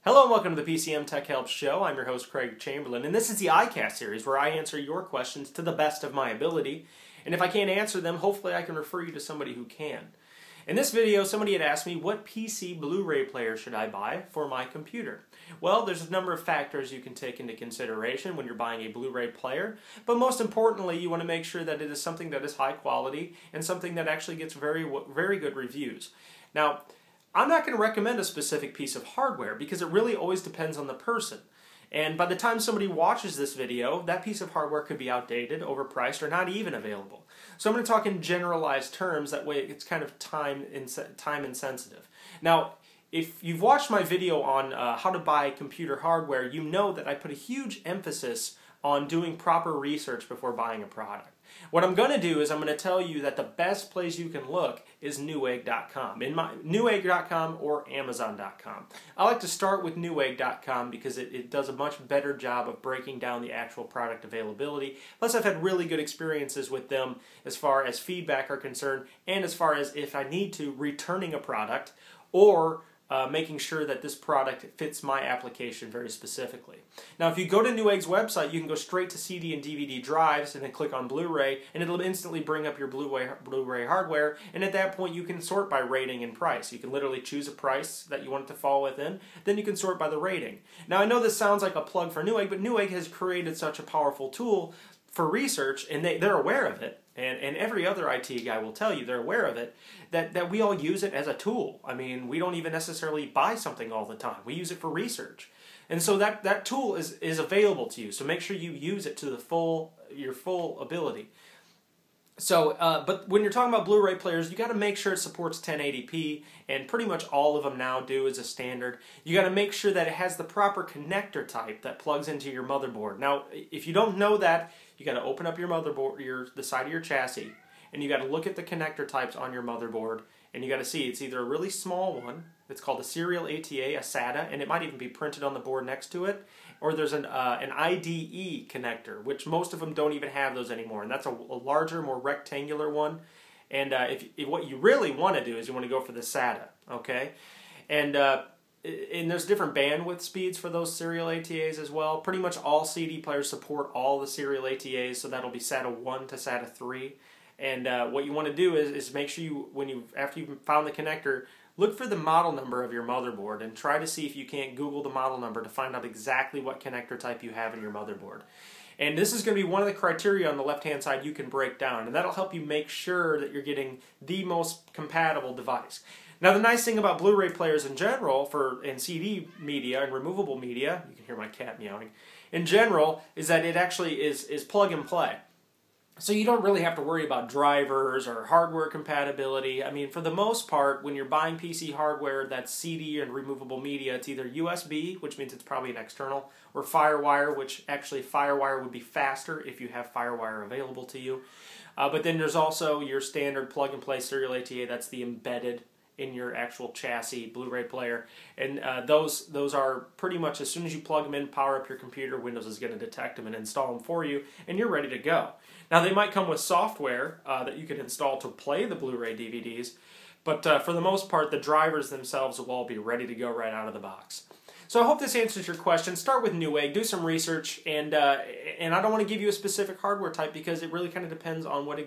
Hello and welcome to the PCM Tech Help Show. I'm your host Craig Chamberlain, and this is the iCast series where I answer your questions to the best of my ability. And if I can't answer them, hopefully I can refer you to somebody who can. In this video, somebody had asked me, what PC Blu-ray player should I buy for my computer? Well, there's a number of factors you can take into consideration when you're buying a Blu-ray player, but most importantly, you want to make sure that it is something that is high quality and something that actually gets very good reviews. Now, I'm not going to recommend a specific piece of hardware because it really always depends on the person. And by the time somebody watches this video, that piece of hardware could be outdated, overpriced, or not even available. So I'm going to talk in generalized terms, that way it's kind of time insensitive. Now, if you've watched my video on how to buy computer hardware, you know that I put a huge emphasis on doing proper research before buying a product. What I'm going to do is I'm going to tell you that the best place you can look is Newegg.com. Newegg.com or Amazon.com. I like to start with Newegg.com because it does a much better job of breaking down the actual product availability. Plus, I've had really good experiences with them as far as feedback are concerned, and as far as if I need to, returning a product or making sure that this product fits my application very specifically. Now, if you go to Newegg's website, you can go straight to CD and DVD drives and then click on Blu-ray, and it'll instantly bring up your Blu-ray hardware, and at that point you can sort by rating and price. You can literally choose a price that you want it to fall within, then you can sort by the rating. Now, I know this sounds like a plug for Newegg, but Newegg has created such a powerful tool for research, and they're aware of it, and every other IT guy will tell you they're aware of it, that we all use it as a tool. I mean, we don't even necessarily buy something all the time. We use it for research. And so that tool is available to you, so make sure you use it to your full ability. So, but when you're talking about Blu-ray players, you got to make sure it supports 1080p, and pretty much all of them now do as a standard. You got to make sure that it has the proper connector type that plugs into your motherboard. Now, if you don't know that, you got to open up your motherboard, the side of your chassis, and you got to look at the connector types on your motherboard, and you got to see it's either a really small one, it's called a serial ATA, a SATA, and it might even be printed on the board next to it, or there's an IDE connector, which most of them don't even have those anymore, and that's a larger, more rectangular one. And if what you really want to do is you want to go for the SATA, okay? And there's different bandwidth speeds for those serial ATAs as well. Pretty much all CD players support all the serial ATAs, so that'll be SATA 1 to SATA 3. And what you want to do is make sure after you've found the connector, look for the model number of your motherboard and try to see if you can't Google the model number to find out exactly what connector type you have in your motherboard. And this is going to be one of the criteria on the left-hand side you can break down, and that'll help you make sure that you're getting the most compatible device. Now, the nice thing about Blu-ray players in general, and CD media and removable media, you can hear my cat meowing, in general, is that it actually is plug and play. So you don't really have to worry about drivers or hardware compatibility. I mean, for the most part, when you're buying PC hardware that's CD and removable media, it's either USB, which means it's probably an external, or FireWire, which actually FireWire would be faster if you have FireWire available to you. But then there's also your standard plug-and-play serial ATA, that's the embedded in your actual chassis Blu-ray player, and those are pretty much as soon as you plug them in, power up your computer, Windows is going to detect them and install them for you, and you're ready to go. Now, they might come with software that you can install to play the Blu-ray DVDs, but for the most part, the drivers themselves will all be ready to go right out of the box. So I hope this answers your question. Start with Newegg, do some research, and I don't want to give you a specific hardware type because it really kind of depends on what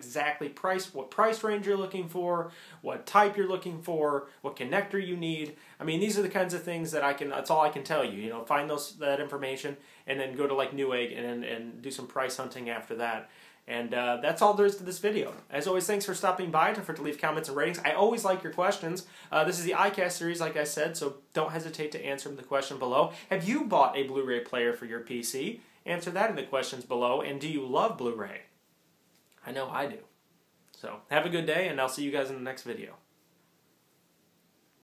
price range you're looking for, what type you're looking for, what connector you need. I mean, these are the kinds of things that that's all I can tell you. You know, find that information and then go to like Newegg and do some price hunting after that. And that's all there is to this video. As always, thanks for stopping by. Don't forget to leave comments and ratings. I always like your questions. This is the iCast series, like I said, so don't hesitate to answer the question below. Have you bought a Blu-ray player for your PC? Answer that in the questions below. And do you love Blu-ray? I know I do. So have a good day, and I'll see you guys in the next video.